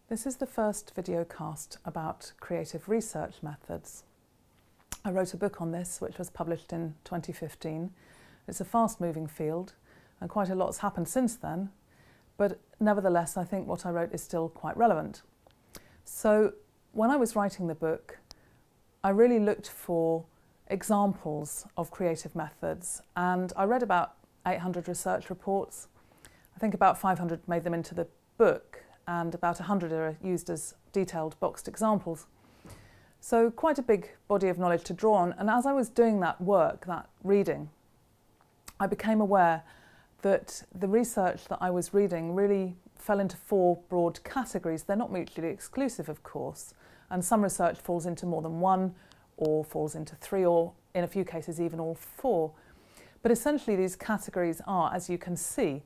This is the first video cast about creative research methods. I wrote a book on this which was published in 2015. It's a fast-moving field and quite a lot's happened since then, but nevertheless I think what I wrote is still quite relevant. So when I was writing the book, I really looked for examples of creative methods, and I read about 800 research reports. I think about 500 made them into the book, and about 100 are used as detailed boxed examples. So quite a big body of knowledge to draw on, and as I was doing that work, that reading, I became aware that the research that I was reading really fell into four broad categories. They're not mutually exclusive, of course, and some research falls into more than one, or falls into three, or in a few cases even all four. But essentially these categories are, as you can see,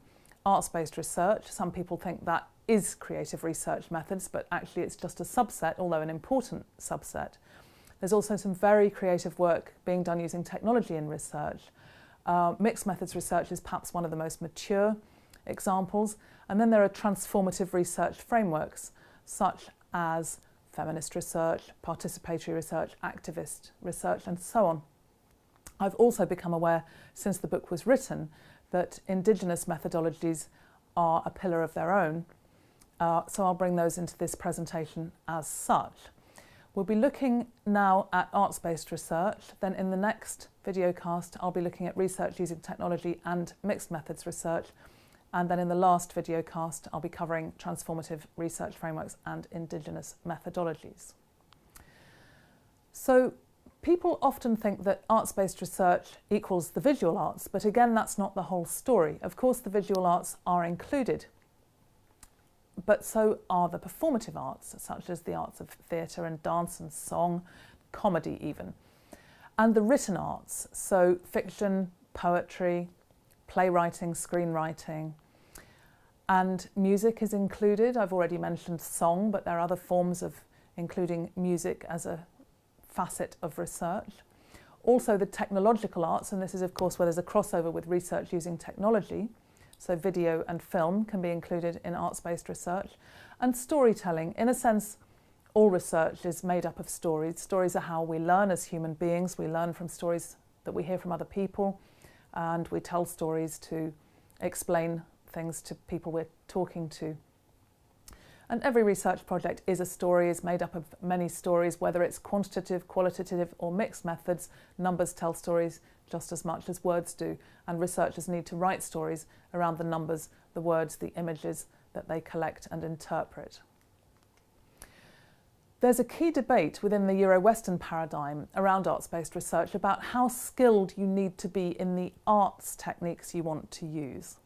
arts-based research. Some people think that is creative research methods, but actually it's just a subset, although an important subset. There's also some very creative work being done using technology in research. Mixed methods research is perhaps one of the most mature examples. And then there are transformative research frameworks, such as feminist research, participatory research, activist research, and so on. I've also become aware, since the book was written, that Indigenous methodologies are a pillar of their own. So I'll bring those into this presentation as such. We'll be looking now at arts-based research. Then in the next video cast, I'll be looking at research using technology and mixed methods research. And then in the last video cast, I'll be covering transformative research frameworks and Indigenous methodologies. So people often think that arts-based research equals the visual arts, but again, that's not the whole story. Of course, the visual arts are included, but so are the performative arts, such as the arts of theatre and dance and song, comedy even. And the written arts, so fiction, poetry, playwriting, screenwriting, and music is included. I've already mentioned song, but there are other forms of including music as a facet of research. Also the technological arts, and this is of course where there's a crossover with research using technology. So video and film can be included in arts-based research. And storytelling, in a sense, all research is made up of stories. Stories are how we learn as human beings. We learn from stories that we hear from other people, and we tell stories to explain things to people we're talking to. And every research project is a story, is made up of many stories, whether it's quantitative, qualitative, or mixed methods. Numbers tell stories just as much as words do, and researchers need to write stories around the numbers, the words, the images that they collect and interpret. There's a key debate within the Euro-Western paradigm around arts-based research about how skilled you need to be in the arts techniques you want to use.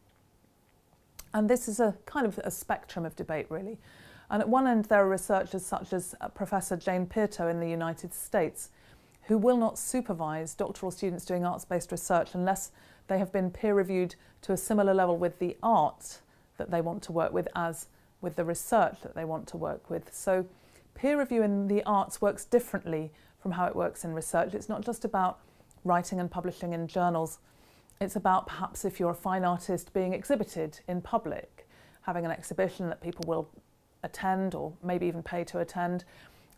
And this is a kind of a spectrum of debate, really. And at one end, there are researchers such as Professor Jane Pirto in the United States, who will not supervise doctoral students doing arts-based research unless they have been peer-reviewed to a similar level with the art that they want to work with as with the research that they want to work with. So peer review in the arts works differently from how it works in research. It's not just about writing and publishing in journals. It's about perhaps if you're a fine artist being exhibited in public, having an exhibition that people will attend or maybe even pay to attend.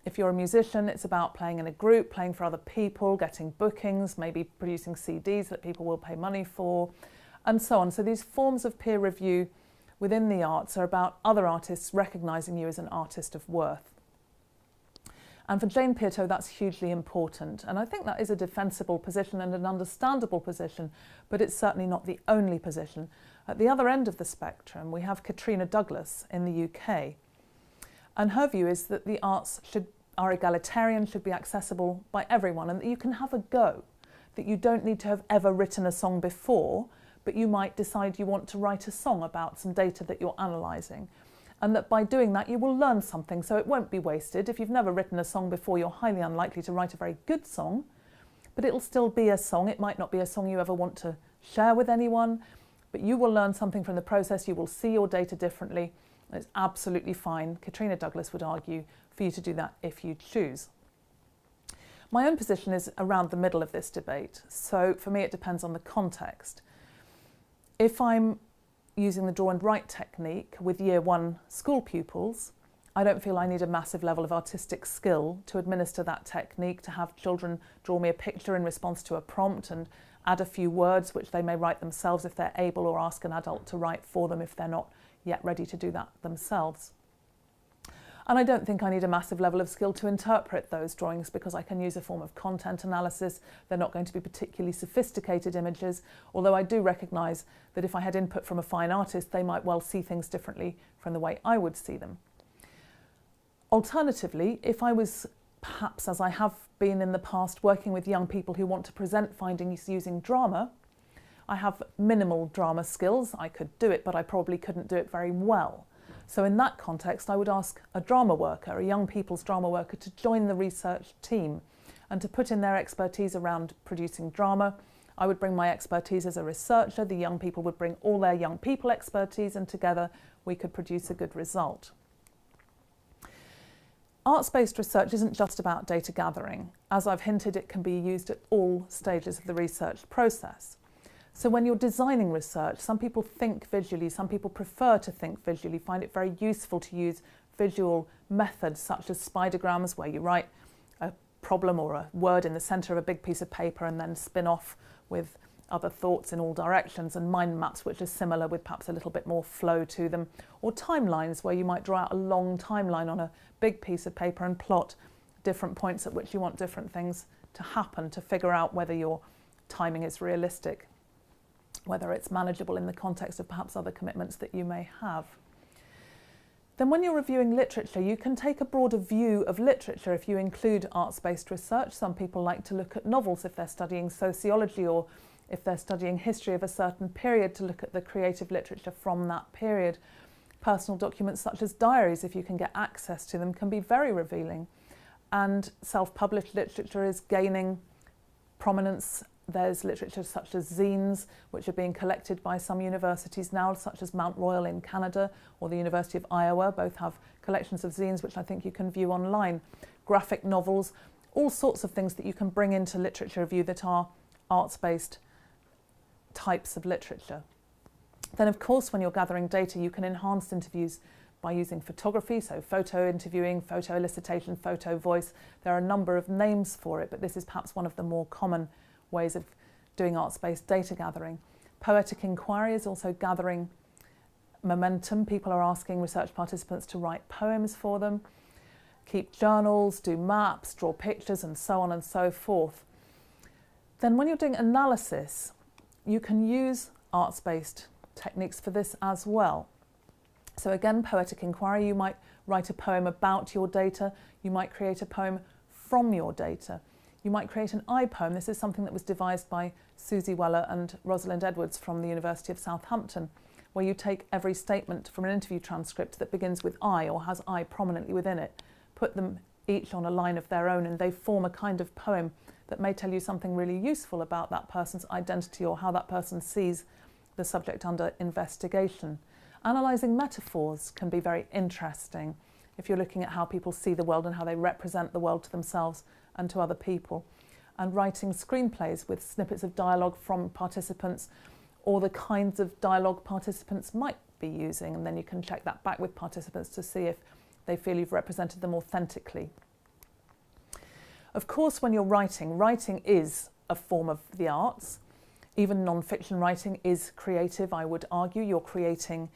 If you're a musician, it's about playing in a group, playing for other people, getting bookings, maybe producing CDs that people will pay money for, and so on. So these forms of peer review within the arts are about other artists recognising you as an artist of worth. And for Jane Pirto, that's hugely important. And I think that is a defensible position and an understandable position, but it's certainly not the only position. At the other end of the spectrum, we have Katrina Douglas in the UK. And her view is that the arts are egalitarian, should be accessible by everyone, and that you can have a go, that you don't need to have ever written a song before, but you might decide you want to write a song about some data that you're analysing. And that by doing that you will learn something, so it won't be wasted. If you've never written a song before, you're highly unlikely to write a very good song, but it'll still be a song. It might not be a song you ever want to share with anyone, but you will learn something from the process. You will see your data differently. It's absolutely fine, Katrina Douglas would argue, for you to do that if you choose. My own position is around the middle of this debate, so for me it depends on the context. If I'm using the draw and write technique with year one school pupils, I don't feel I need a massive level of artistic skill to administer that technique, to have children draw me a picture in response to a prompt and add a few words which they may write themselves if they're able, or ask an adult to write for them if they're not yet ready to do that themselves. And I don't think I need a massive level of skill to interpret those drawings, because I can use a form of content analysis. They're not going to be particularly sophisticated images, although I do recognise that if I had input from a fine artist, they might well see things differently from the way I would see them. Alternatively, if I was perhaps, as I have been in the past, working with young people who want to present findings using drama, I have minimal drama skills. I could do it, but I probably couldn't do it very well. So in that context, I would ask a drama worker, a young people's drama worker, to join the research team and to put in their expertise around producing drama. I would bring my expertise as a researcher, the young people would bring all their young people expertise, and together we could produce a good result. Arts-based research isn't just about data gathering. As I've hinted, it can be used at all stages of the research process. So when you're designing research, some people think visually, some people prefer to think visually, find it very useful to use visual methods such as spidergrams, where you write a problem or a word in the centre of a big piece of paper and then spin off with other thoughts in all directions, and mind maps which are similar with perhaps a little bit more flow to them, or timelines where you might draw out a long timeline on a big piece of paper and plot different points at which you want different things to happen to figure out whether your timing is realistic, whether it's manageable in the context of perhaps other commitments that you may have. Then when you're reviewing literature, you can take a broader view of literature if you include arts-based research. Some people like to look at novels if they're studying sociology, or if they're studying history of a certain period, to look at the creative literature from that period. Personal documents such as diaries, if you can get access to them, can be very revealing. And self-published literature is gaining prominence. There's literature such as zines, which are being collected by some universities now, such as Mount Royal in Canada or the University of Iowa. Both have collections of zines which I think you can view online. Graphic novels, all sorts of things that you can bring into literature review that are arts-based types of literature. Then, of course, when you're gathering data, you can enhance interviews by using photography, so photo interviewing, photo elicitation, photo voice. There are a number of names for it, but this is perhaps one of the more common ways of doing arts-based data gathering. Poetic inquiry is also gathering momentum. People are asking research participants to write poems for them, keep journals, do maps, draw pictures, and so on and so forth. Then when you're doing analysis, you can use arts-based techniques for this as well. So again, poetic inquiry, you might write a poem about your data, you might create a poem from your data. You might create an I poem. This is something that was devised by Susie Weller and Rosalind Edwards from the University of Southampton, where you take every statement from an interview transcript that begins with I or has I prominently within it, put them each on a line of their own, and they form a kind of poem that may tell you something really useful about that person's identity or how that person sees the subject under investigation. Analysing metaphors can be very interesting if you're looking at how people see the world and how they represent the world to themselves and to other people. And writing screenplays with snippets of dialogue from participants, or the kinds of dialogue participants might be using, and then you can check that back with participants to see if they feel you've represented them authentically. Of course, when you're writing, writing is a form of the arts. Even non-fiction writing is creative, I would argue. You're creating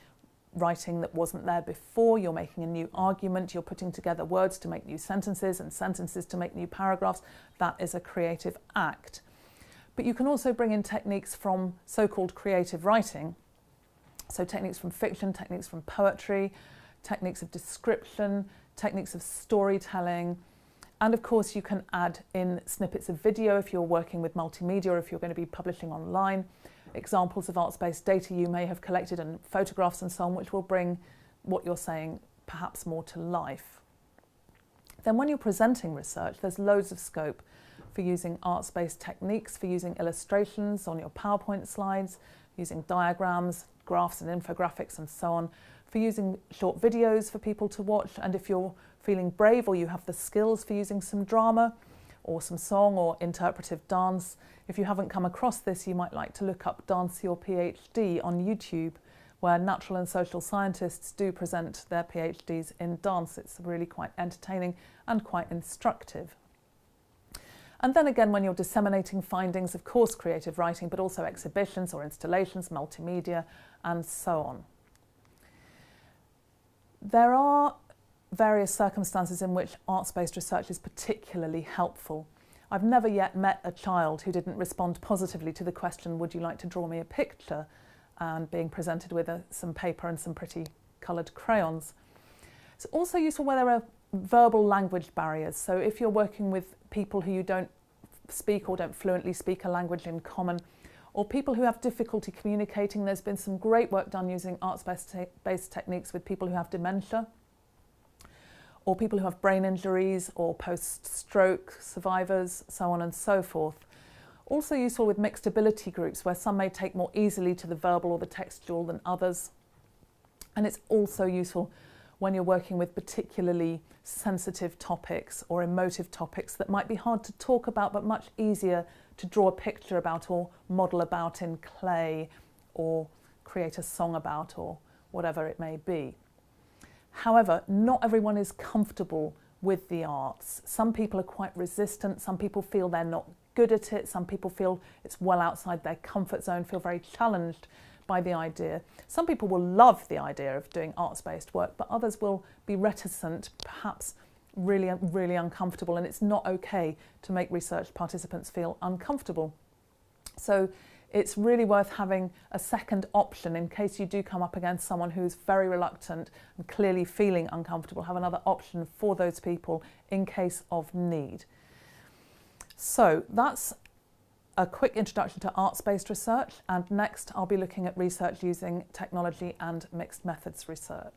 writing that wasn't there before, you're making a new argument, you're putting together words to make new sentences and sentences to make new paragraphs. That is a creative act. But you can also bring in techniques from so-called creative writing, so techniques from fiction, techniques from poetry, techniques of description, techniques of storytelling, and of course you can add in snippets of video if you're working with multimedia or if you're going to be publishing online. Examples of arts-based data you may have collected, and photographs and so on, which will bring what you're saying perhaps more to life. Then when you're presenting research, there's loads of scope for using arts-based techniques, for using illustrations on your PowerPoint slides, using diagrams, graphs and infographics and so on, for using short videos for people to watch, and if you're feeling brave or you have the skills, for using some drama or some song or interpretive dance. If you haven't come across this, you might like to look up Dance Your PhD on YouTube, where natural and social scientists do present their PhDs in dance. It's really quite entertaining and quite instructive. And then again, when you're disseminating findings, of course, creative writing, but also exhibitions or installations, multimedia, and so on. There are various circumstances in which arts-based research is particularly helpful. I've never yet met a child who didn't respond positively to the question, would you like to draw me a picture? And being presented with some paper and some pretty coloured crayons. It's also useful where there are verbal language barriers. So if you're working with people who you don't speak or don't fluently speak a language in common, or people who have difficulty communicating, there's been some great work done using arts-based techniques with people who have dementia, or people who have brain injuries, or post-stroke survivors, so on and so forth. Also useful with mixed ability groups, where some may take more easily to the verbal or the textual than others. And it's also useful when you're working with particularly sensitive topics or emotive topics that might be hard to talk about, but much easier to draw a picture about or model about in clay or create a song about or whatever it may be. However, not everyone is comfortable with the arts. Some people are quite resistant, some people feel they're not good at it, some people feel it's well outside their comfort zone, feel very challenged by the idea. Some people will love the idea of doing arts-based work, but others will be reticent, perhaps really uncomfortable, and it's not okay to make research participants feel uncomfortable. So it's really worth having a second option in case you do come up against someone who's very reluctant and clearly feeling uncomfortable. Have another option for those people in case of need. So that's a quick introduction to arts-based research, and next I'll be looking at research using technology and mixed methods research.